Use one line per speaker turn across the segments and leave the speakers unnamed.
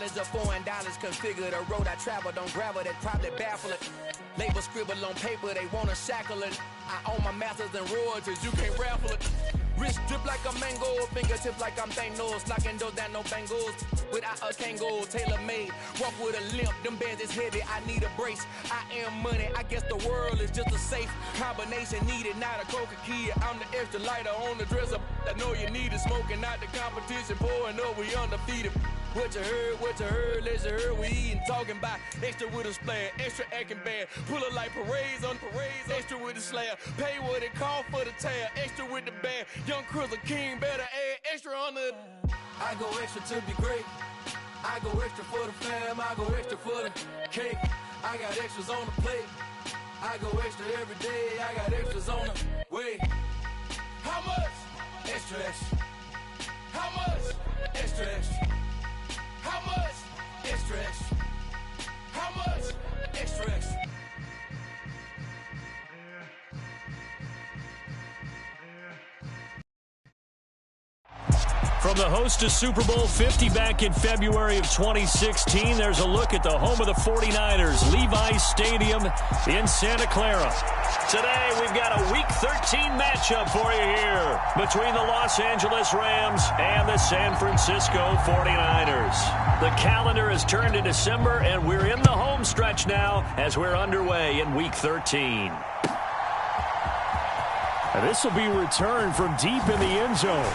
Hundreds of foreign dollars configure the road I travel. Don't gravel, that probably baffle it. Label scribble on paper, they wanna shackle it. I own my masters and royalties, you can't raffle it. Wrist drip like a mango, fingertips like I'm Thanos, knocking those down, no bangles. Without a Kango, tailor-made, walk with a limp, them bands is heavy, I need a brace. I am money, I guess the world is just a safe combination needed, not a coca key. I'm the extra lighter on the dresser, I know you need it, smoking out the competition, pouring up, we undefeated. What you heard, let's you heard, we eating, talking about extra with a splash, extra acting bad, pull it like parades on parades, extra with the slab, pay what it cost for the tab, extra with the band, young Crizzle King, better add extra on the. I go extra to be great, I go extra for the fam, I go extra for the cake, I got extras on the plate, I go extra every day, I got extras on the way. How much? Extra, extra. How much? Extra, extra. How much? Extra, extra. How much? Extra, extra.
From the host of Super Bowl 50 back in February of 2016, there's a look at the home of the 49ers, Levi's Stadium in Santa Clara. Today, we've got a Week 13 matchup for you here between the Los Angeles Rams and the San Francisco 49ers. The calendar has turned to December, and we're in the home stretch now as we're underway in Week 13. And this will be returned from deep in the end zone.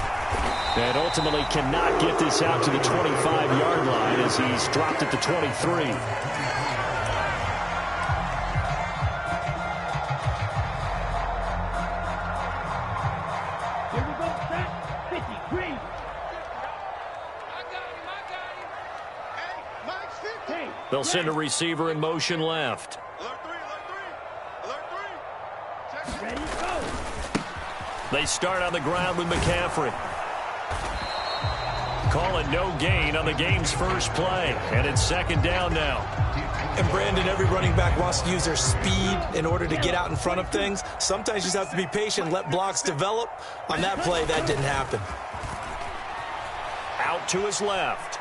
And ultimately cannot get this out to the 25-yard line as he's dropped at the 23.
Here we go, set 53.
Hey, Mike's 50.
They'll send a receiver in motion left.
Alert three.
Ready, go.
They start on the ground with McCaffrey. Call it no gain on the game's first play, and it's second down now.
And Brandon, every running back wants to use their speed in order to get out in front of things. Sometimes you just have to be patient, let blocks develop. On that play, that didn't happen.
Out to his left.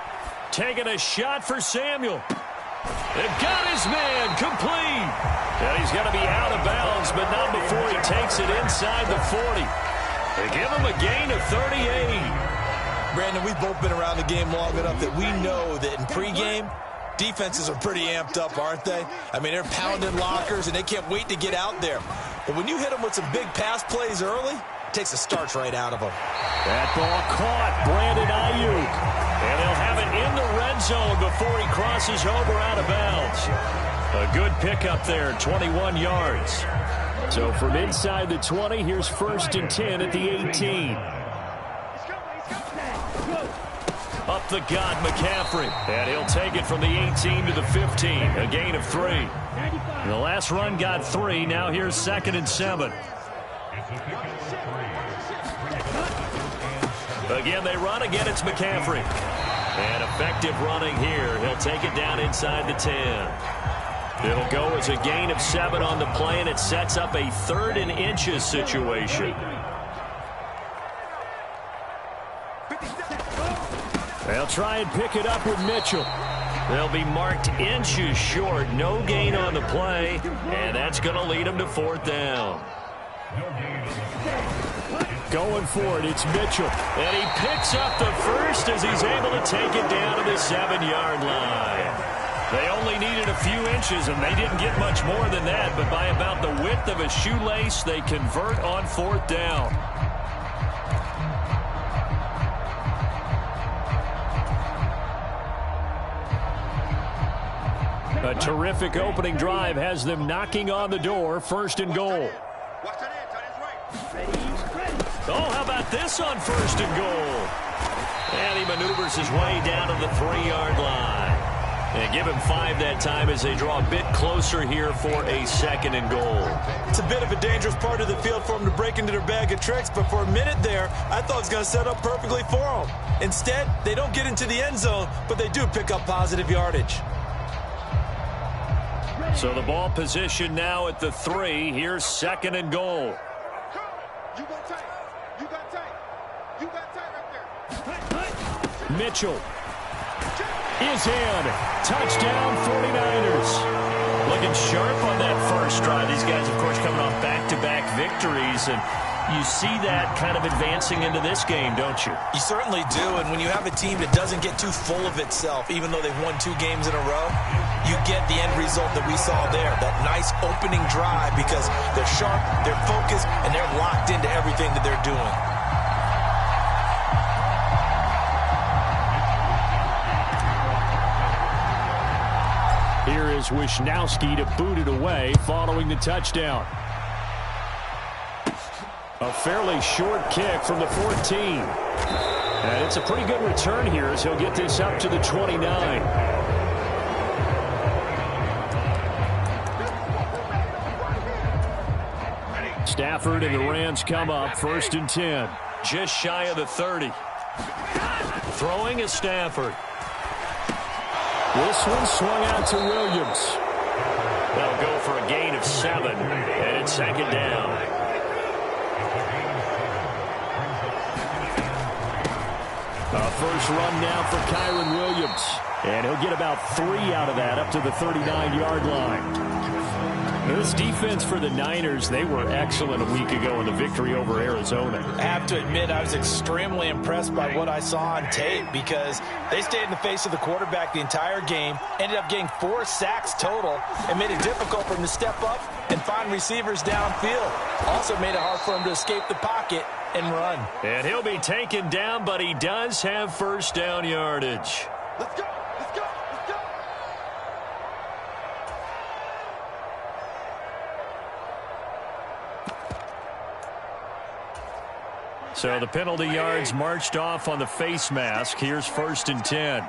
Taking a shot for Samuel. And got his man complete. And he's going to be out of bounds, but not before he takes it inside the 40. They give him a gain of 38.
Brandon, we've both been around the game long enough that we know that in pregame, defenses are pretty amped up, aren't they? I mean, they're pounding lockers, and they can't wait to get out there. But when you hit them with some big pass plays early, it takes the starch right out of them.
That ball caught Brandon Ayuk. And they'll have it in the red zone before he crosses over out of bounds. A good pickup there, 21 yards. So from inside the 20, here's 1st and 10 at the 18. Up the gut, McCaffrey. And he'll take it from the 18 to the 15. A gain of 3. The last run got 3. Now here's 2nd and 7. Again, they run. Again, it's McCaffrey. And effective running here. He'll take it down inside the 10. It'll go as a gain of 7 on the play, and it sets up a 3rd and inches situation. They'll try and pick it up with Mitchell. They'll be marked inches short. No gain on the play, and that's going to lead them to 4th down. Going for it, it's Mitchell. And he picks up the first as he's able to take it down to the 7-yard line. They only needed a few inches, and they didn't get much more than that. But by about the width of a shoelace, they convert on 4th down. A terrific opening drive has them knocking on the door. 1st and goal. Oh, how about this on 1st and goal? And he maneuvers his way down to the 3-yard line. And give him 5 that time as they draw a bit closer here for a 2nd and goal.
It's a bit of a dangerous part of the field for them to break into their bag of tricks, but for a minute there, I thought it was going to set up perfectly for them. Instead, they don't get into the end zone, but they do pick up positive yardage.
So the ball position now at the 3. Here's 2nd and goal.
You got tight. You got tight. You got tight right there.
Mitchell. is in. Touchdown 49ers. Looking sharp on that first drive. These guys, of course, coming off back-to-back victories, and you see that kind of advancing into this game, don't you?
You certainly do, and when you have a team that doesn't get too full of itself, even though they've won 2 games in a row, you get the end result that we saw there, that nice opening drive, because they're sharp, they're focused, and they're locked into everything that they're doing.
Here is Wisnowski to boot it away following the touchdown. A fairly short kick from the 14. And it's a pretty good return here as he'll get this up to the 29. Stafford and the Rams come up 1st and 10. Just shy of the 30. Throwing is Stafford. This one swung out to Williams. They'll go for a gain of 7, and it's 2nd down. A first run now for Kyron Williams. And he'll get about 3 out of that up to the 39-yard line. This defense for the Niners, they were excellent a week ago in the victory over Arizona.
I have to admit, I was extremely impressed by what I saw on tape because they stayed in the face of the quarterback the entire game, ended up getting 4 sacks total, and made it difficult for him to step up and find receivers downfield. Also made it hard for him to escape the pocket and run.
And he'll be taken down, but he does have first down yardage.
Let's go. Let's go. Let's go.
So the penalty yards marched off on the face mask. Here's 1st and 10.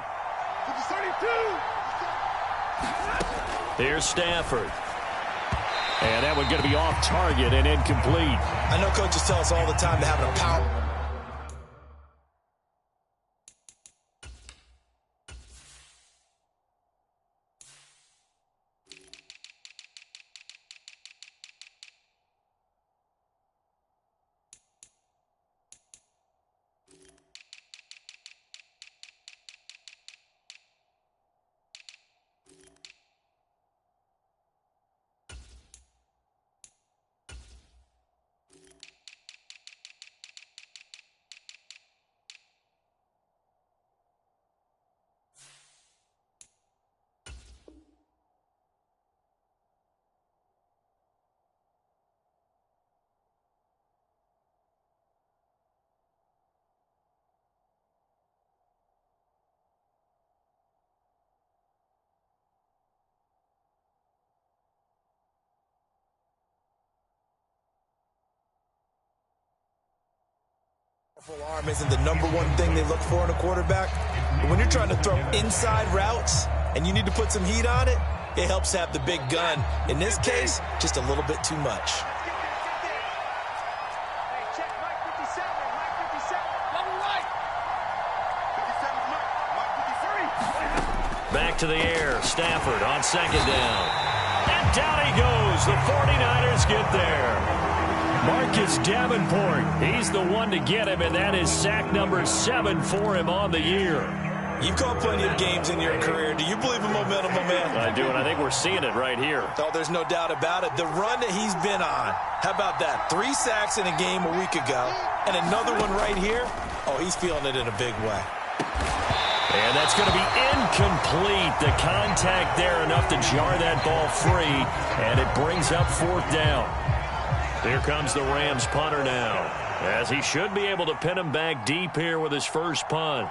Here's Stafford. And that one going to be off target and incomplete.
I know coaches tell us all the time to have a power. Arm isn't the #1 thing they look for in a quarterback. But when you're trying to throw inside routes and you need to put some heat on it, it helps have the big gun. In this case, just a little bit too much.
Back to the air. Stafford on 2nd down. And down he goes. The 49ers get there. Marcus Davenport, he's the one to get him, and that is sack number 7 for him on the year.
You've caught plenty of games in your career. Do you believe in momentum, my man?
I do, and I think we're seeing it right here.
Oh, there's no doubt about it. The run that he's been on, how about that? 3 sacks in a game a week ago, and another one right here. Oh, he's feeling it in a big way.
And that's going to be incomplete. The contact there enough to jar that ball free, and it brings up 4th down. Here comes the Rams punter now, as he should be able to pin him back deep here with his first punt.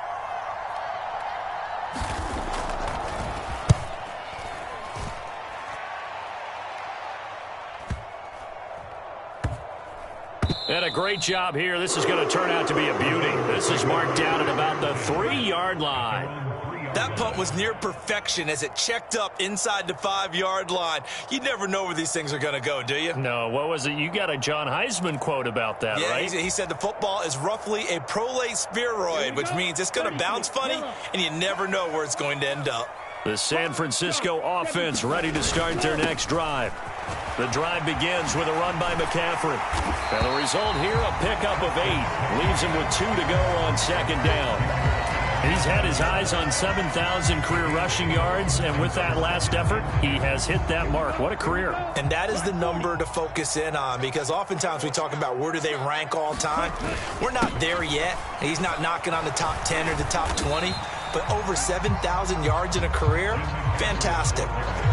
And a great job here. This is going to turn out to be a beauty. This is marked down at about the 3-yard line.
That punt was near perfection as it checked up inside the 5-yard line. You never know where these things are going to go, do you?
No, what was it? You got a John Heisman quote about that, right?
Yeah, he said the football is roughly a prolate spheroid, which means it's going to bounce funny, and you never know where it's going to end up.
The San Francisco offense ready to start their next drive. The drive begins with a run by McCaffrey. And the result here, a pickup of 8. Leaves him with 2 to go on 2nd down. He's had his eyes on 7,000 career rushing yards, and with that last effort, he has hit that mark. What a career.
And that is the number to focus in on, because oftentimes we talk about where do they rank all time. We're not there yet. He's not knocking on the top 10 or the top 20, but over 7,000 yards in a career, fantastic.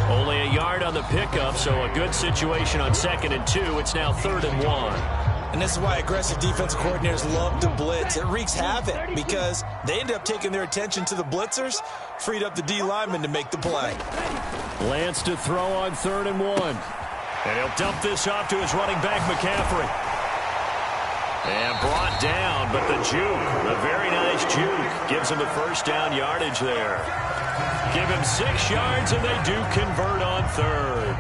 Only a yard on the pickup, so a good situation on 2nd and 2. It's now 3rd and 1.
And this is why aggressive defensive coordinators love to blitz. It wreaks havoc because they end up taking their attention to the blitzers, freed up the D lineman to make the play.
Lance to throw on 3rd and 1. And he'll dump this off to his running back, McCaffrey. And brought down, but the juke, a very nice juke, gives him the first down yardage there. Give him 6 yards, and they do convert on 3rd.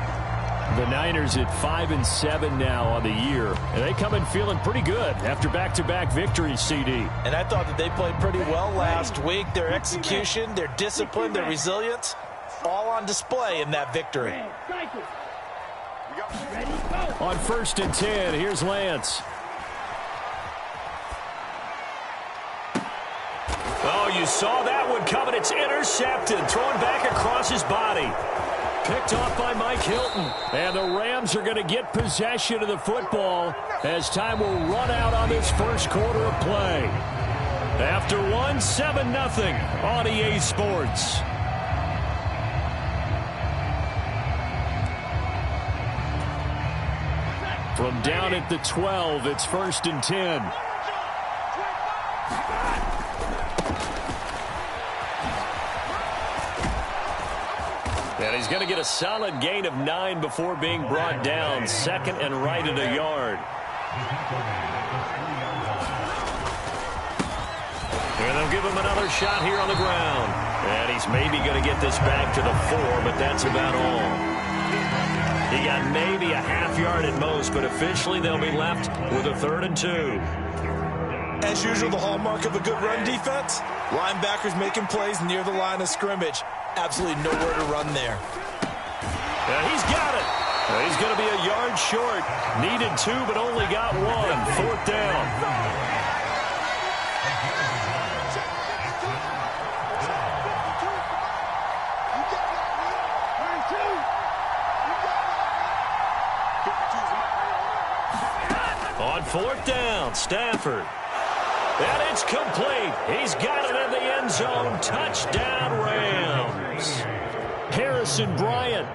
The Niners at 5-7 now on the year, and they come in feeling pretty good after back-to-back victories, CD.
And I thought that they played pretty well last week. Their execution, their discipline, their resilience, all on display in that victory.
On 1st and 10, here's Lance. Oh, you saw that one coming. It's intercepted, thrown back across his body. Picked off by Mike Hilton. And the Rams are going to get possession of the football as time will run out on this first quarter of play. After 7-0 on EA Sports. From down at the 12, it's 1st and 10. And he's going to get a solid gain of 9 before being brought down. 2nd and right at a yard. And they'll give him another shot here on the ground. And he's maybe going to get this back to the 4, but that's about all. He got maybe a half yard at most, but officially they'll be left with a 3rd and 2.
As usual, the hallmark of a good run defense, linebackers making plays near the line of scrimmage. Absolutely nowhere to run there.
He's got it. He's going to be a yard short. Needed 2, but only got 1. 4th down. On 4th down, Stafford. And it's complete. He's got it in the end zone. Touchdown, Rams. Harrison Bryant.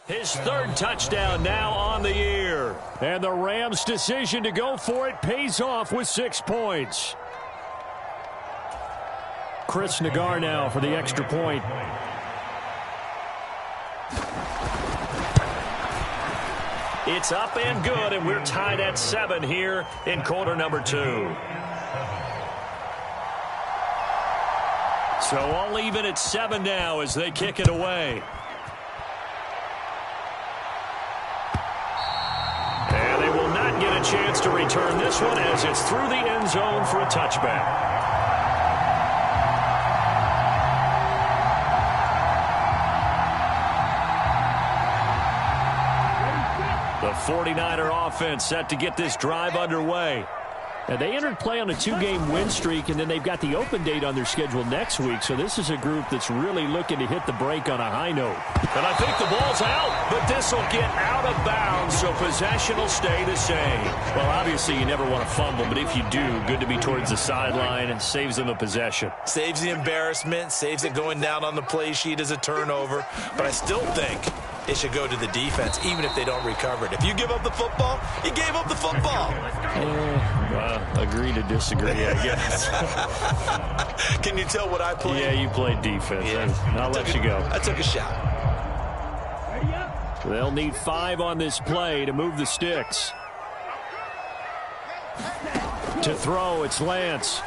His 3rd touchdown now on the year. And the Rams' decision to go for it pays off with 6 points. Chris Nagar now for the extra point. It's up and good, and we're tied at 7 here in quarter number 2. So all even at 7 now as they kick it away. And they will not get a chance to return this one as it's through the end zone for a touchback. The 49er offense set to get this drive underway. And they entered play on a 2-game win streak, and then they've got the open date on their schedule next week. So this is a group that's really looking to hit the break on a high note. And I think the ball's out, but this will get out of bounds, so possession will stay the same. Well, obviously you never want to fumble, but if you do, good to be towards the sideline and saves them a possession.
Saves the embarrassment, saves it going down on the play sheet as a turnover. But I still think it should go to the defense, even if they don't recover it. If you give up the football, you gave up the football.
Agree to disagree, I guess.
Can you tell what I played?
Yeah, you played defense.
Yeah.
I'll let you go.
I took a shot.
They'll need 5 on this play to move the sticks. To throw, it's Lance.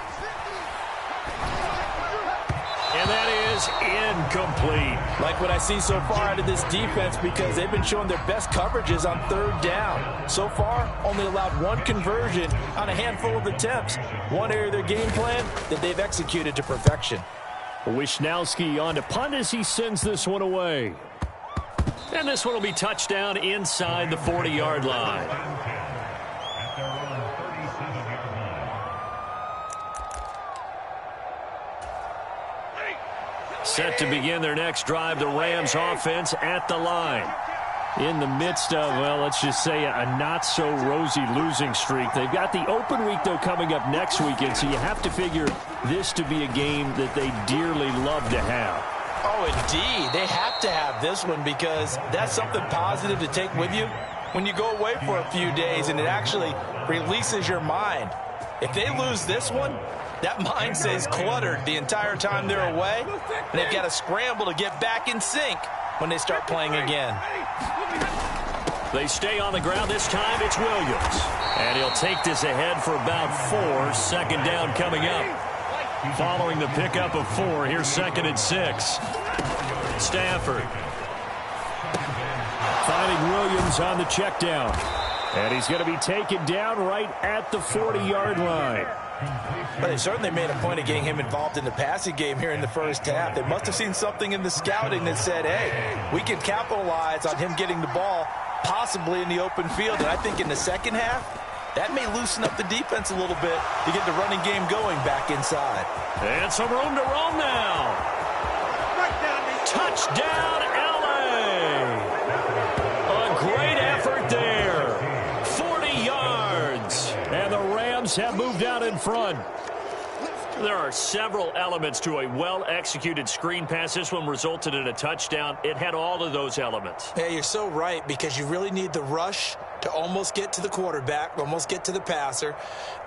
And that is incomplete.
Like what I see so far out of this defense, because they've been showing their best coverages on 3rd down. So far, only allowed 1 conversion on a handful of attempts. One area of their game plan that they've executed to perfection.
Wisnowski on to punt as he sends this one away. And this one will be touchdown inside the 40-yard line. Set to begin their next drive, the Rams offense at the line. In the midst of, well, let's just say a not-so-rosy losing streak. They've got the open week, though, coming up next weekend, so you have to figure this to be a game that they dearly love to have.
Oh, indeed. They have to have this one because that's something positive to take with you when you go away for a few days, and it actually releases your mind. If they lose this one, that mind stays cluttered the entire time they're away, and they've got to scramble to get back in sync when they start playing again.
They stay on the ground. This time it's Williams. And he'll take this ahead for about 4. Second down coming up. Following the pickup of 4, here's 2nd and 6. Stafford. Finding Williams on the check down. And he's going to be taken down right at the 40-yard line.
But they certainly made a point of getting him involved in the passing game here in the first half. They must have seen something in the scouting that said, hey, we can capitalize on him getting the ball possibly in the open field. And I think in the second half, that may loosen up the defense a little bit to get the running game going back inside.
And some room to roam now. Touchdown, L.A. A great effort there. 40 yards. And the Rams have moved out in front. There are several elements to a well-executed screen pass. This one resulted in a touchdown. It had all of those elements.
Yeah, you're so right, because you really need the rush to almost get to the quarterback, almost get to the passer.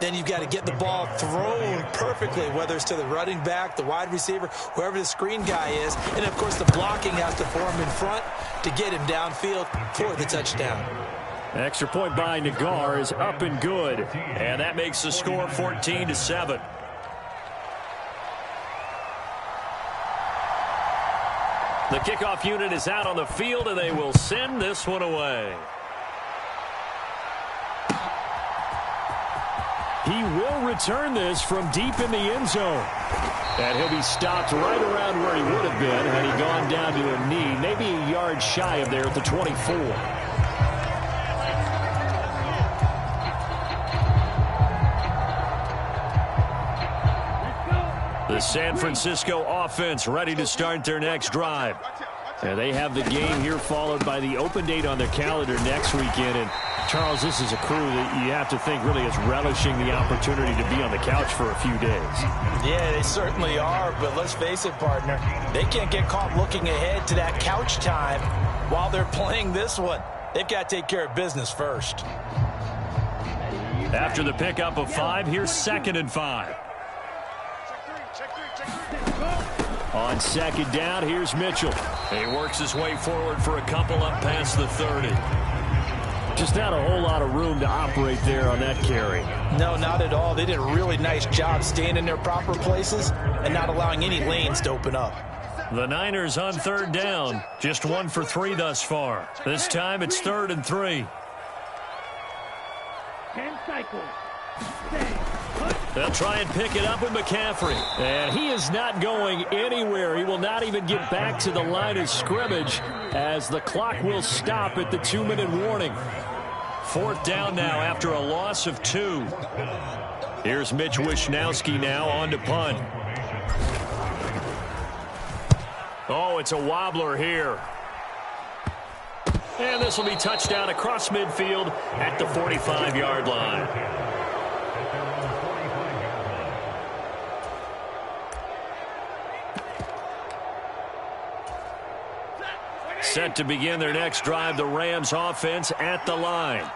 Then you've got to get the ball thrown perfectly, whether it's to the running back, the wide receiver, whoever the screen guy is. And, of course, the blocking has to form in front to get him downfield for the touchdown.
Extra point by Nagar is up and good. And that makes the score 14-7. The kickoff unit is out on the field, and they will send this one away. He will return this from deep in the end zone. And he'll be stopped right around where he would have been had he gone down to a knee, maybe a yard shy of there at the 24. The San Francisco offense ready to start their next drive. And they have the game here followed by the open date on their calendar next weekend. And Charles, this is a crew that you have to think really is relishing the opportunity to be on the couch for a few days.
Yeah, they certainly are, but let's face it, partner. They can't get caught looking ahead to that couch time while they're playing this one. They've got to take care of business first.
After the pickup of 5, here's 2nd and 5. On 2nd down, here's Mitchell. He works his way forward for a couple up past the 30. Just not a whole lot of room to operate there on that carry.
No, not at all. They did a really nice job staying in their proper places and not allowing any lanes to open up.
The Niners on 3rd down. Just 1 for 3 thus far. This time it's 3rd and 3.
10 cycles.
They'll try and pick it up with McCaffrey. And he is not going anywhere. He will not even get back to the line of scrimmage as the clock will stop at the 2-minute warning. 4th down now after a loss of 2. Here's Mitch Wishnowski now on to punt. Oh, it's a wobbler here. And this will be touchdown across midfield at the 45-yard line. Set to begin their next drive, the Rams offense at the line.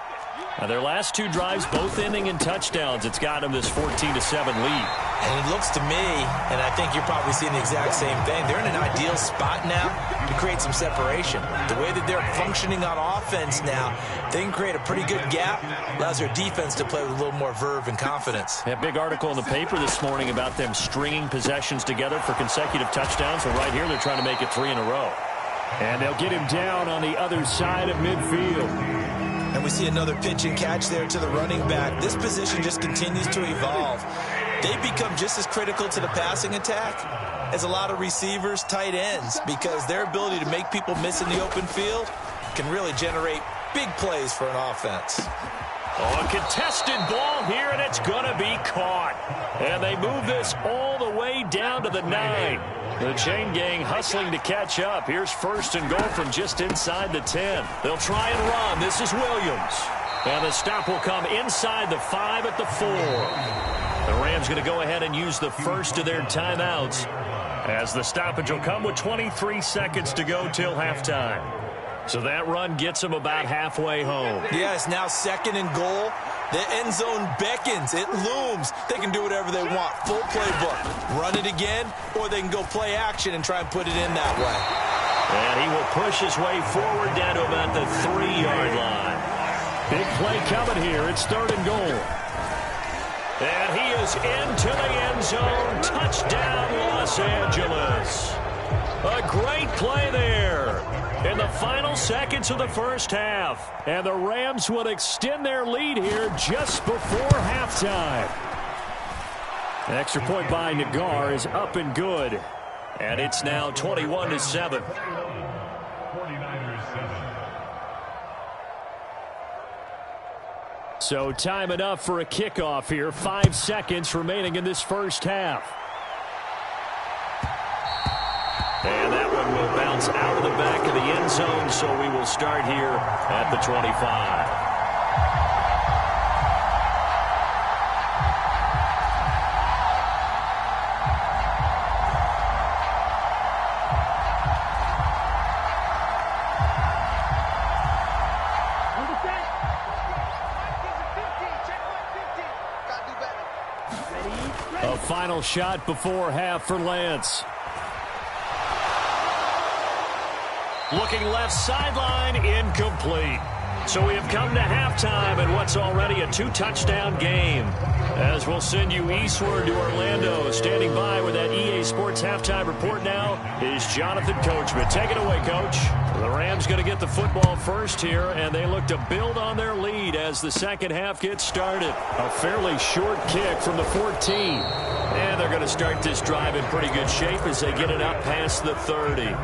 Now their last 2 drives, both ending in touchdowns. It's got them this 14-7 lead.
And it looks to me, and I think you're probably seeing the exact same thing, they're in an ideal spot now to create some separation. The way that they're functioning on offense now, they can create a pretty good gap, allows their defense to play with a little more verve and confidence.
A big article in the paper this morning about them stringing possessions together for consecutive touchdowns. Well, right here they're trying to make it 3 in a row. And they'll get him down on the other side of midfield.
And we see another pitch and catch there to the running back. This position just continues to evolve. They become just as critical to the passing attack as a lot of receivers, tight ends, because their ability to make people miss in the open field can really generate big plays for an offense.
Oh, a contested ball here, and it's going to be caught. And they move this all the way down to the 9. The chain gang hustling to catch up. Here's first and goal from just inside the 10. They'll try and run. This is Williams. And the stop will come inside the 5 at the 4. The Rams going to go ahead and use the first of their timeouts, as the stoppage will come with 23 seconds to go till halftime. So that run gets them about halfway home.
Yeah, it's now second and goal. The end zone beckons. It looms. They can do whatever they want. Full playbook. Run it again, or they can go play action and try and put it in that way.
And he will push his way forward down to about the 3-yard line. Big play coming here. It's third and goal. And he is into the end zone. Touchdown, Los Angeles. A great play there in the final seconds of the first half. And the Rams would extend their lead here just before halftime. An extra point by Nagar is up and good. And it's now 21-7. So time enough for a kickoff here. 5 seconds remaining in this first half. And that one will bounce out of the back of the end zone, so we will start here at the 25. A final shot before half for Lance. Looking left sideline, incomplete. So we have come to halftime in what's already a 2-touchdown game. As we'll send you eastward to Orlando. Standing by with that EA Sports halftime report now is Jonathan Coachman. Take it away, Coach. The Rams going to get the football first here, and they look to build on their lead as the second half gets started. A fairly short kick from the 14. And they're going to start this drive in pretty good shape as they get it up past the 30.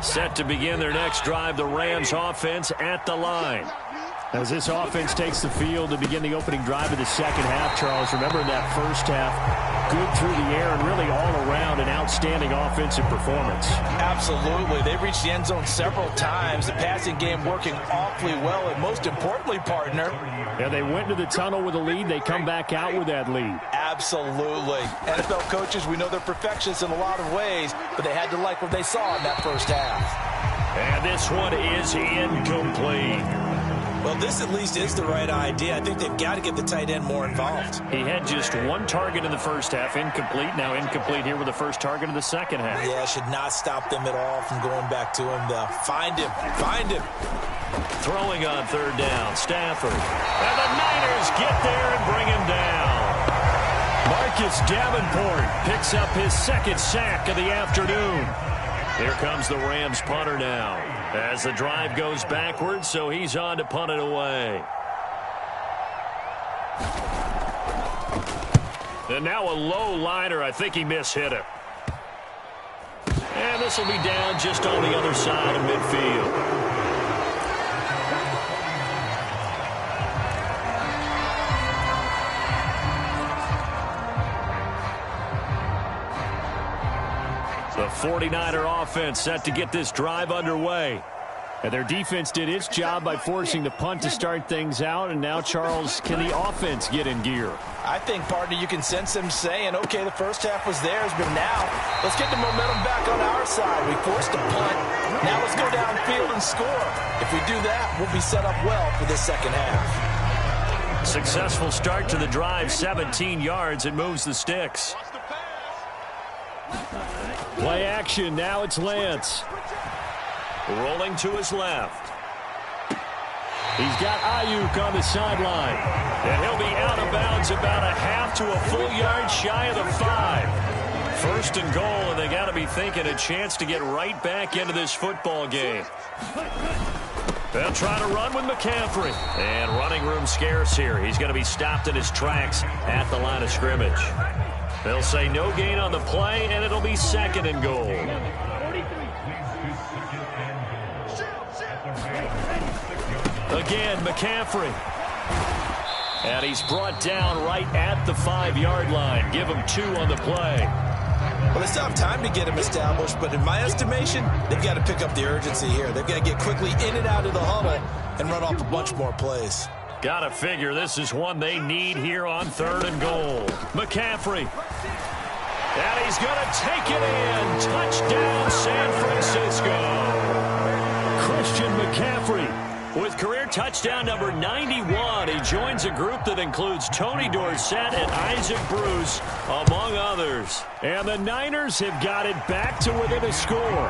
Set to begin their next drive, the Rams offense at the line. As this offense takes the field to begin the opening drive of the second half, Charles, remember in that first half, good through the air and really all around an outstanding offensive performance.
Absolutely. They reached the end zone several times. The passing game working awfully well, and most importantly, partner.
Yeah, they went into the tunnel with a lead. They come back out with that lead.
Absolutely. NFL coaches, we know they're perfectionists in a lot of ways, but they had to like what they saw in that first half.
And this one is incomplete.
Well, this at least is the right idea. I think they've got to get the tight end more involved.
He had just one target in the first half, incomplete. Now incomplete here with the first target of the second half.
Yeah, should not stop them at all from going back to him, though. Find him. Find him.
Throwing on third down, Stafford. And the Niners get there and bring him down. Marcus Davenport picks up his second sack of the afternoon. Here comes the Rams punter now, as the drive goes backwards, so he's on to punt it away. And now a low liner. I think he mishit it. And this will be down just on the other side of midfield. The 49er offense set to get this drive underway. And their defense did its job by forcing the punt to start things out. And now, Charles, can the offense get in gear?
I think, partner, you can sense them saying, okay, the first half was theirs, but now let's get the momentum back on our side. We forced a punt. Now let's go downfield and score. If we do that, we'll be set up well for this second half.
Successful start to the drive, 17 yards, and moves the sticks. Play action, now it's Lance. Rolling to his left. He's got Ayuk on the sideline. And he'll be out of bounds about a half to a full yard shy of the 5. First and goal, and they got to be thinking a chance to get right back into this football game. They'll try to run with McCaffrey. And running room scarce here. He's going to be stopped in his tracks at the line of scrimmage. They'll say no gain on the play, and it'll be second and goal. Again, McCaffrey. And he's brought down right at the 5-yard line. Give him 2 on the play.
Well, they still have time to get him established, but in my estimation, they've got to pick up the urgency here. They've got to get quickly in and out of the huddle and run off a bunch more plays.
Gotta figure this is one they need here on 3rd and goal. McCaffrey. And he's going to take it in. Touchdown, San Francisco. Christian McCaffrey with career touchdown number 91. He joins a group that includes Tony Dorsett and Isaac Bruce, among others. And the Niners have got it back to within a score.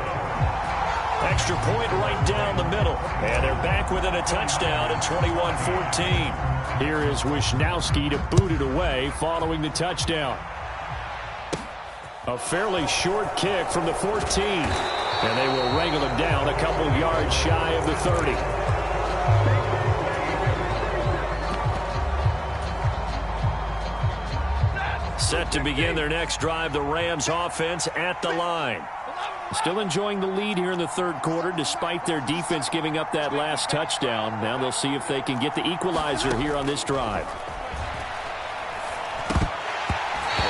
Extra point right down the middle. And they're back within a touchdown at 21-14. Here is Wisnowski to boot it away following the touchdown. A fairly short kick from the 14. And they will wrangle him down a couple yards shy of the 30. Set to begin their next drive, the Rams offense at the line. Still enjoying the lead here in the 3rd quarter despite their defense giving up that last touchdown. Now they'll see if they can get the equalizer here on this drive.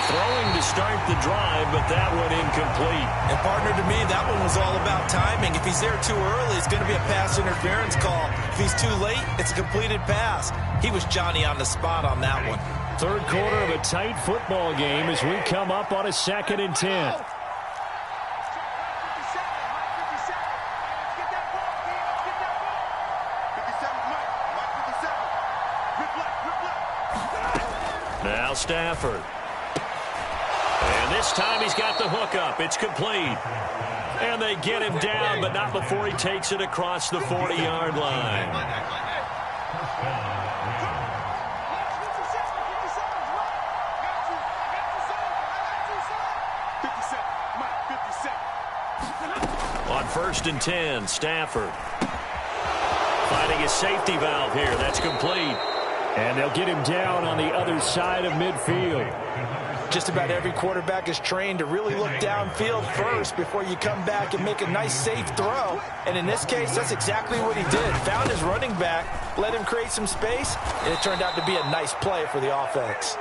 Throwing to start the drive, but that one incomplete.
And partner, to me, that one was all about timing. If he's there too early, it's going to be a pass interference call. If he's too late, it's a completed pass. He was Johnny on the spot on that one.
3rd quarter of a tight football game as we come up on a 2nd and 10. Now Stafford. And this time he's got the hook up. It's complete. And they get him down, but not before he takes it across the 40-yard line. On 1st and 10, Stafford. Finding a safety valve here. That's complete. And they'll get him down on the other side of midfield.
Just about every quarterback is trained to really look downfield first before you come back and make a nice, safe throw. And in this case, that's exactly what he did. Found his running back, let him create some space, and it turned out to be a nice play for the offense.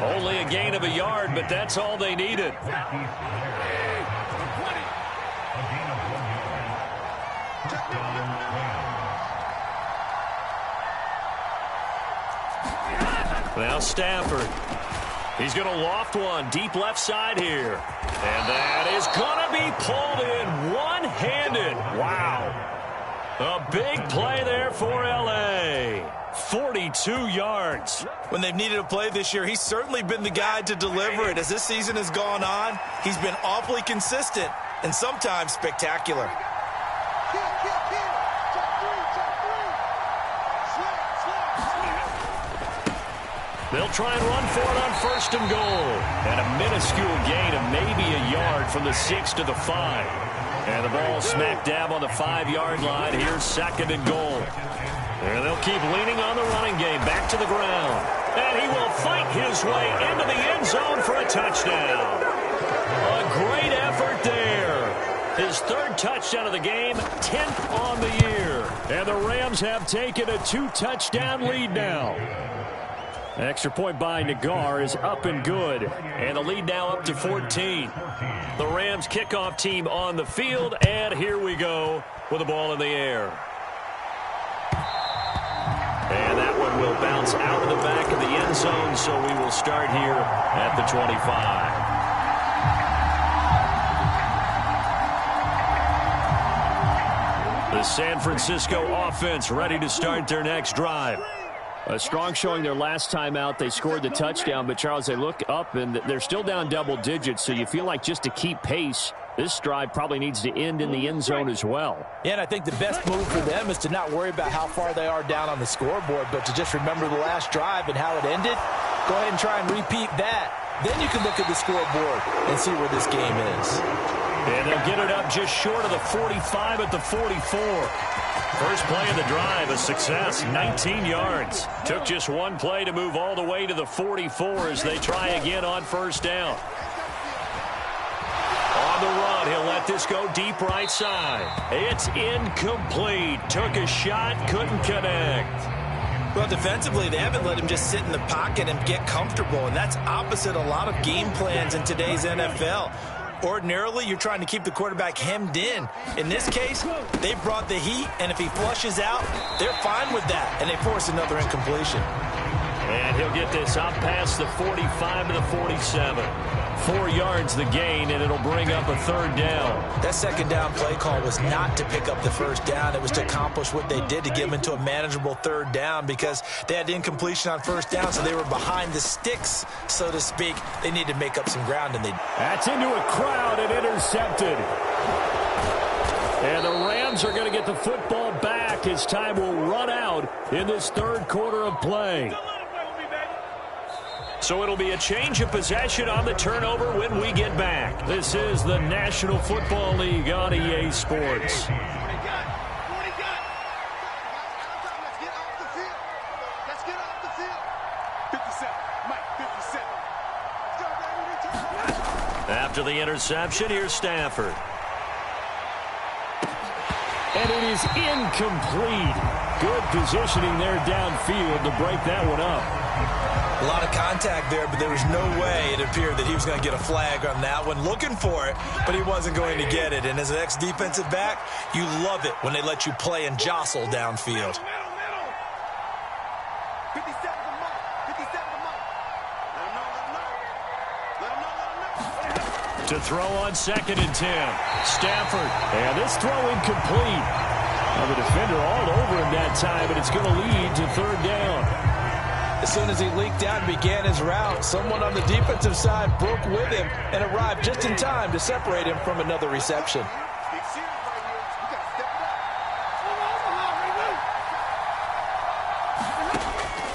Only a gain of a yard, but that's all they needed. Now Stafford. He's going to loft one deep left side here. And that is going to be pulled in one-handed. Wow. A big play there for L.A. 42 yards.
When they've needed a play this year, he's certainly been the guy to deliver it. As this season has gone on, he's been awfully consistent and sometimes spectacular.
They'll try and run for it on 1st and goal. And a minuscule gain of maybe a yard from the 6 to the 5. And the ball smack dab on the 5-yard line. Here's 2nd and goal. And they'll keep leaning on the running game. Back to the ground. And he will fight his way into the end zone for a touchdown. A great effort there. His 3rd touchdown of the game, 10th on the year. And the Rams have taken a 2-touchdown lead now. Extra point by Nagar is up and good. And the lead now up to 14. The Rams kickoff team on the field. And here we go with the ball in the air. And that one will bounce out of the back of the end zone. So we will start here at the 25. The San Francisco offense ready to start their next drive. A strong showing their last time out. They scored the touchdown, but, Charles, they look up, and they're still down double digits, so you feel like just to keep pace, this drive probably needs to end in the end zone as well.
Yeah, and I think the best move for them is to not worry about how far they are down on the scoreboard, but to just remember the last drive and how it ended. Go ahead and try and repeat that. Then you can look at the scoreboard and see where this game is.
And they'll get it up just short of the 45 at the 44. First play of the drive, a success, 19 yards. Took just one play to move all the way to the 44 as they try again on 1st down. On On the run, he'll let this go deep right side. It's incomplete. Took a shot, couldn't connect.
Well, defensively, they haven't let him just sit in the pocket and get comfortable, and that's opposite a lot of game plans in today's NFL. Ordinarily, you're trying to keep the quarterback hemmed in. In this case, they brought the heat, and if he flushes out, they're fine with that, and they force another incompletion.
And he'll get this up past the 45 to the 47. 4 yards the gain, and it'll bring up a third down.
That second down play call was not to pick up the first down. It was to accomplish what they did to get them into a manageable third down because they had incompletion on first down, so they were behind the sticks, so to speak. They needed to make up some ground, and they...
That's into a crowd and intercepted. And the Rams are going to get the football back as time will run out in this third quarter of play. So it'll be a change of possession on the turnover when we get back. This is the National Football League on EA Sports. After the interception, here's Stafford. And it is incomplete. Good positioning there downfield to break that one up.
A lot of contact there, but there was no way it appeared that he was going to get a flag on that one. Looking for it, but he wasn't going to get it. And as an ex-defensive back, you love it when they let you play and jostle downfield.
To throw on 2nd and 10. Stafford. And this throw incomplete. Well, the defender all over him that time, but it's going to lead to third down.
As soon as he leaked out and began his route, someone on the defensive side broke with him and arrived just in time to separate him from another reception.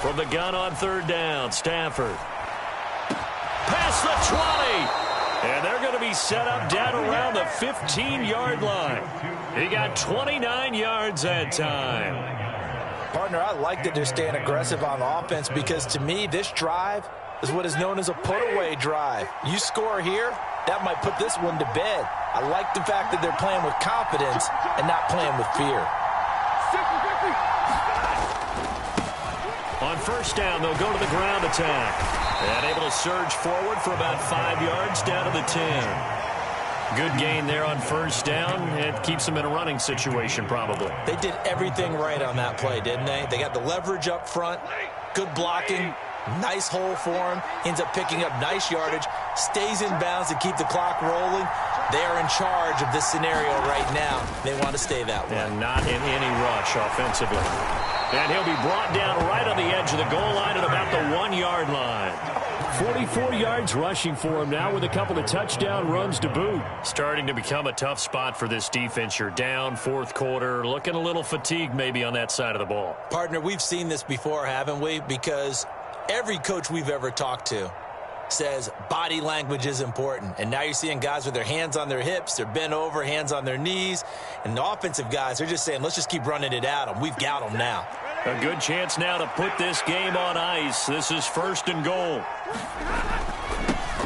From the gun on third down, Stafford. Past the 20. And they're going to be set up down around the 15-yard line. He got 29 yards that time.
Partner, I like that they're staying aggressive on offense because, to me, this drive is what is known as a put-away drive. You score here, that might put this one to bed. I like the fact that they're playing with confidence and not playing with fear.
On first down, they'll go to the ground attack. And able to surge forward for about 5 yards down to the 10. Good gain there on first down. It keeps them in a running situation, probably.
They did everything right on that play, didn't they? They got the leverage up front, good blocking, nice hole for him. Ends up picking up nice yardage, stays in bounds to keep the clock rolling. They are in charge of this scenario right now. They want to stay that way.
And not in any rush offensively. And he'll be brought down right on the edge of the goal line at about the 1-yard line. 44 yards rushing for him now with a couple of touchdown runs to boot. Starting to become a tough spot for this defense. You're down fourth quarter, looking a little fatigued maybe on that side of the ball.
Partner, we've seen this before, haven't we? Because every coach we've ever talked to says body language is important. And now you're seeing guys with their hands on their hips, they're bent over, hands on their knees. And the offensive guys are just saying, let's just keep running it at them. We've got them now.
A good chance now to put this game on ice. This is 1st and goal.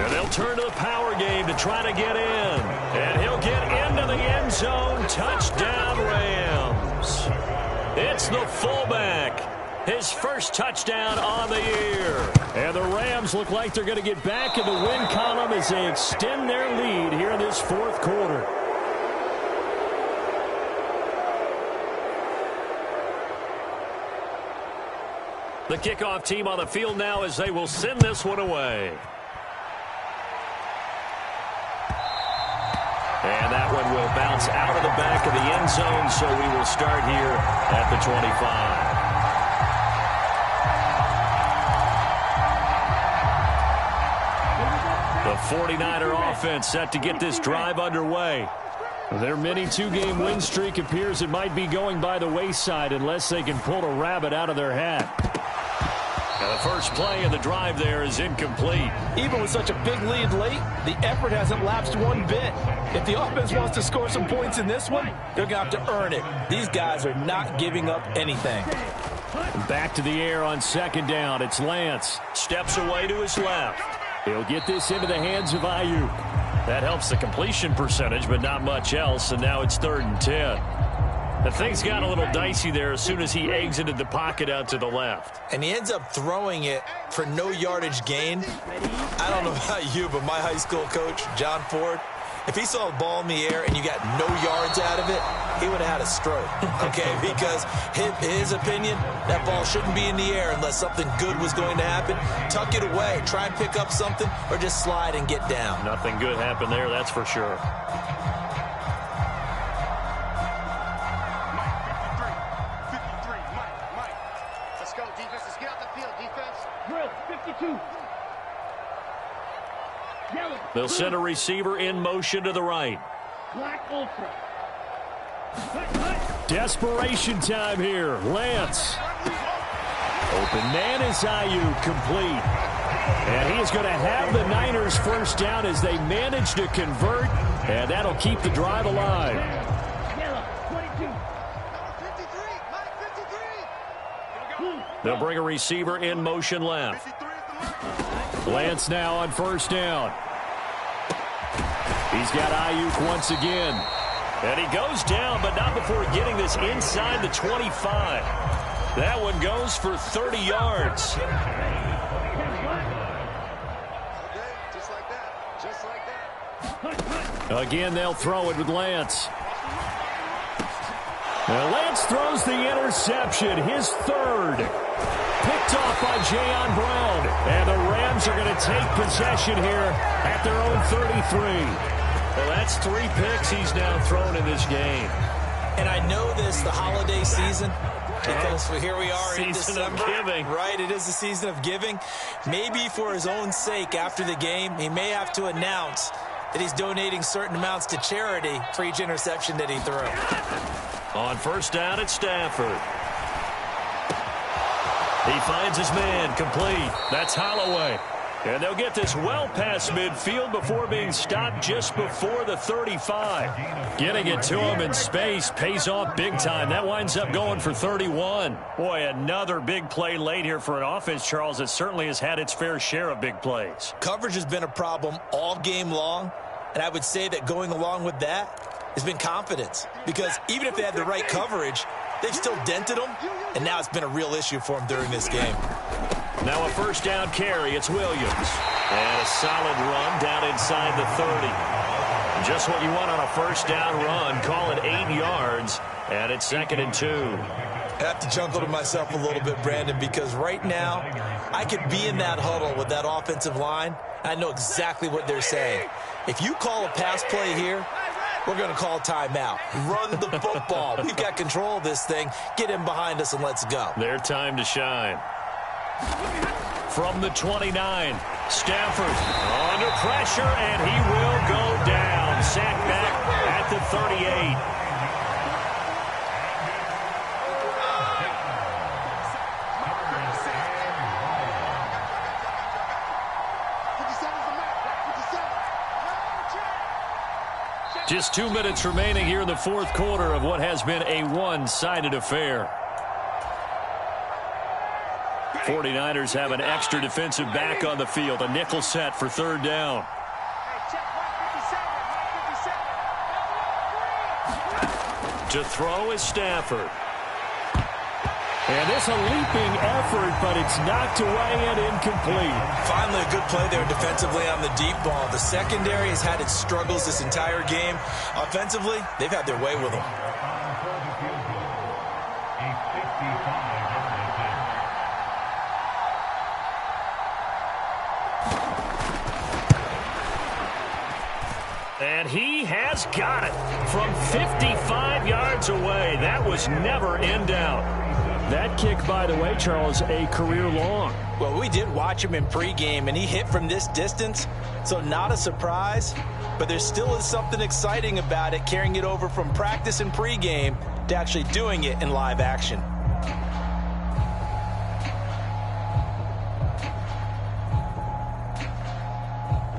And they'll turn to the power game to try to get in. And he'll get into the end zone. Touchdown, Rams. It's the fullback. His first touchdown on the year. And the Rams look like they're going to get back in the win column as they extend their lead here in this fourth quarter. The kickoff team on the field now as they will send this one away. And that one will bounce out of the back of the end zone, so we will start here at the 25. The 49er offense set to get this drive underway. Their mini 2-game win streak appears it might be going by the wayside unless they can pull a rabbit out of their hat. Now the first play of the drive there is incomplete.
Even with such a big lead late, the effort hasn't lapsed one bit. If the offense wants to score some points in this one, they're going to have to earn it. These guys are not giving up anything.
Back to the air on second down. It's Lance. Steps away to his left. He'll get this into the hands of Ayuk. That helps the completion percentage, but not much else, and now it's 3rd and 10. The things got a little dicey there as soon as he exited the pocket out to the left.
And he ends up throwing it for no yardage gain. I don't know about you, but my high school coach, John Ford, if he saw a ball in the air and you got no yards out of it, he would have had a stroke, okay? Because his opinion, that ball shouldn't be in the air unless something good was going to happen. Tuck it away, try and pick up something, or just slide and get down.
Nothing good happened there, that's for sure.
Mike. Let's go, defense. Let's get out the field, defense.
Drill, 52. Yellow.
They'll send a receiver in motion to the right.
Black Ultra.
Desperation time here. Lance. Open man is Ayuk, complete. And he is going to have the Niners first down as they manage to convert, and that'll keep the drive alive.
Yellow, 22.
53, Mike, 53.
They'll bring a receiver in motion left. Lance now on first down. He's got Ayuk once again. And he goes down, but not before getting this inside the 25. That one goes for 30 yards.
Just like that. Just like that.
Again, they'll throw it with Lance. Now Lance throws the interception, his 3rd. Picked off by Jayon Brown. And the Rams are going to take possession here at their own 33. Well, that's 3 picks he's now thrown in this game.
And I know this, the holiday season, because here we are in December.
Season of giving.
Right, it is the season of giving. Maybe for his own sake after the game, he may have to announce that he's donating certain amounts to charity for each interception that he threw.
On first down, it's Stafford. He finds his man, complete. That's Holloway. And they'll get this well past midfield before being stopped just before the 35. Getting it to him in space pays off big time. That winds up going for 31. Boy, another big play late here for an offense, Charles, that certainly has had its fair share of big plays.
Coverage has been a problem all game long, and I would say that going along with that has been confidence. Because even if they had the right coverage, they've still dented them, and now it's been a real issue for them during this game.
Now a first down carry. It's Williams. And a solid run down inside the 30. Just what you want on a first down run. Call it 8 yards. And it's 2nd and 2.
I have to chuckle to myself a little bit, Brandon, because right now I could be in that huddle with that offensive line. I know exactly what they're saying. If you call a pass play here, we're going to call timeout. Run the football. We've got control of this thing. Get him behind us and let's go.
Their time to shine. From the 29, Stafford under pressure, and he will go down. Sacked back at the 38. Just 2 minutes remaining here in the 4th quarter of what has been a one-sided affair. 49ers have an extra defensive back on the field. A nickel set for 3rd down. To throw is Stafford. And this a leaping effort, but it's knocked away and incomplete.
Finally a good play there defensively on the deep ball. The secondary has had its struggles this entire game. Offensively, they've had their way with them.
And he has got it from 55 yards away. That was never in doubt. That kick, by the way, Charles, a career long.
Well, we did watch him in pregame, and he hit from this distance, so not a surprise. But there still is something exciting about it, carrying it over from practice and pregame to actually doing it in live action.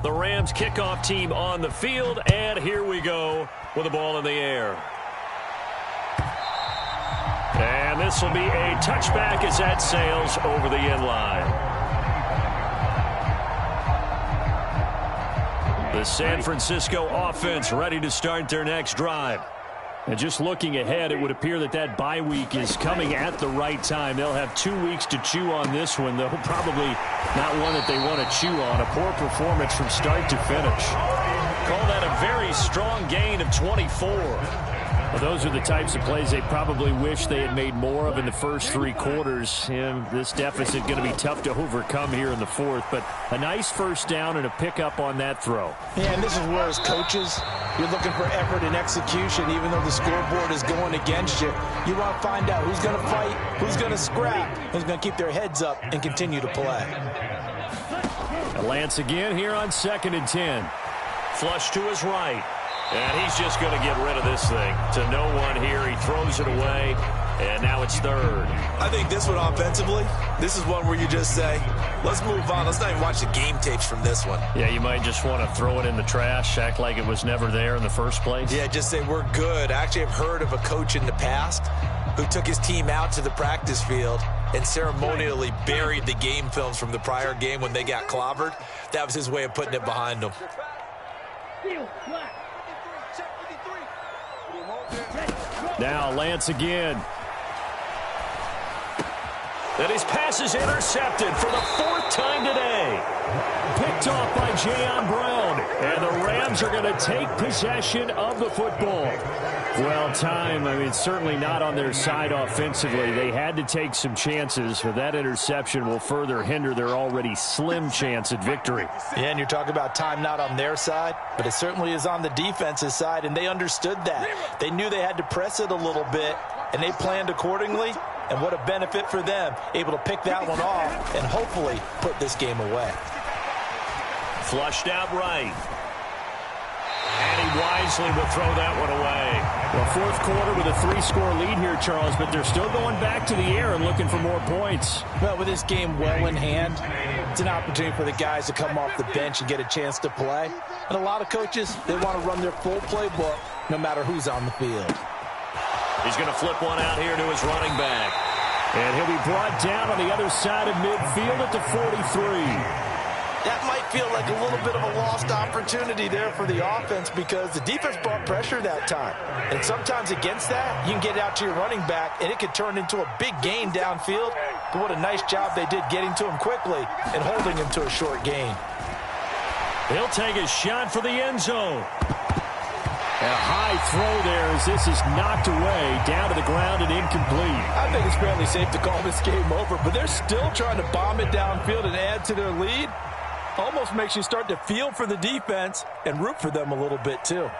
The Rams kickoff team on the field, and here we go with the ball in the air. And this will be a touchback as that sails over the end line. The San Francisco offense ready to start their next drive. And just looking ahead, it would appear that bye week is coming at the right time. They'll have 2 weeks to chew on this one, though probably not one that they want to chew on. A poor performance from start to finish. Call that a very strong gain of 24. Well, those are the types of plays they probably wish they had made more of in the first 3 quarters. And this deficit going to be tough to overcome here in the fourth. But a nice first down and a pickup on that throw.
Yeah, and this is where, as coaches, you're looking for effort and execution. Even though the scoreboard is going against you, you want to find out who's going to fight, who's going to scrap, who's going to keep their heads up and continue to play.
Lance again here on 2nd and 10. Flush to his right. And he's just going to get rid of this thing to no one here. He throws it away, and now it's 3rd.
I think this one offensively, this is one where you just say, let's move on. Let's not even watch the game tapes from this one.
Yeah, you might just want to throw it in the trash, act like it was never there in the first place.
Yeah, just say we're good. I actually have heard of a coach in the past who took his team out to the practice field and ceremonially buried the game films from the prior game when they got clobbered. That was his way of putting it behind them.
Now Lance again. And his pass is intercepted for the 4th time today. Picked off by Jayon Brown. And the Rams are going to take possession of the football. Well, certainly not on their side offensively. They had to take some chances, but that interception will further hinder their already slim chance at victory.
Yeah, and you're talking about time not on their side, but it certainly is on the defense's side, and they understood that. They knew they had to press it a little bit, and they planned accordingly, and what a benefit for them, able to pick that one off and hopefully put this game away.
Flushed out right. And he wisely will throw that one away. Well, 4th quarter with a 3-score lead here, Charles, but they're still going back to the air and looking for more points.
Well, with this game well in hand, it's an opportunity for the guys to come off the bench and get a chance to play. And a lot of coaches, they want to run their full playbook no matter who's on the field.
He's going to flip one out here to his running back. And he'll be brought down on the other side of midfield at the 43.
That might feel like a little bit of a lost opportunity there for the offense because the defense brought pressure that time. And sometimes against that, you can get out to your running back, and it could turn into a big gain downfield. But what a nice job they did getting to him quickly and holding him to a short gain.
He'll take a shot for the end zone. And a high throw there as this is knocked away, down to the ground and incomplete.
I think it's fairly safe to call this game over, but they're still trying to bomb it downfield and add to their lead. Almost makes you start to feel for the defense and root for them a little bit too.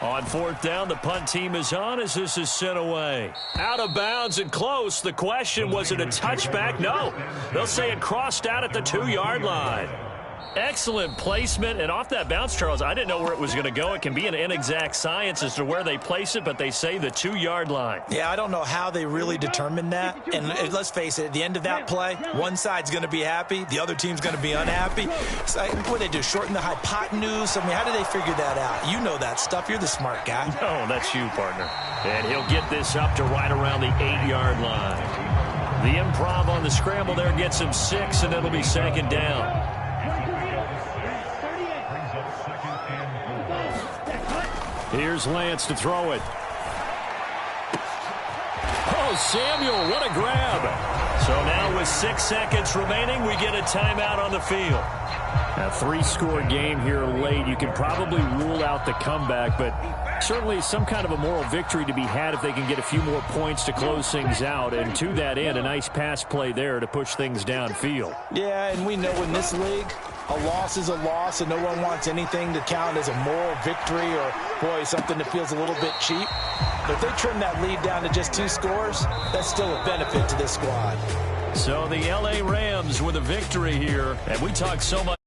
On 4th down, the punt team is on as this is sent away. Out of bounds and close. The question, was it a touchback? No. They'll say it crossed out at the 2-yard line. Excellent placement, and off that bounce, Charles, I didn't know where it was going to go. It can be an inexact science as to where they place it, but they say the 2-yard line.
Yeah, I don't know how they really determined that. And let's face it, at the end of that play, one side's going to be happy, the other team's going to be unhappy. So, what do they do, shorten the hypotenuse? I mean, how do they figure that out? You know that stuff. You're the smart guy.
No, that's you, partner. And he'll get this up to right around the 8-yard line. The improv on the scramble there gets him 6, and it'll be 2nd down. Here's Lance to throw it. Oh, Samuel, what a grab. So now with 6 seconds remaining, we get a timeout on the field. A 3-score game here late. You can probably rule out the comeback, but certainly some kind of a moral victory to be had if they can get a few more points to close things out. And to that end, a nice pass play there to push things downfield.
Yeah, and we know in this league, a loss is a loss, and no one wants anything to count as a moral victory or, boy, something that feels a little bit cheap. But if they trim that lead down to just 2 scores, that's still a benefit to this squad.
So the L.A. Rams with a victory here, and we talk so much.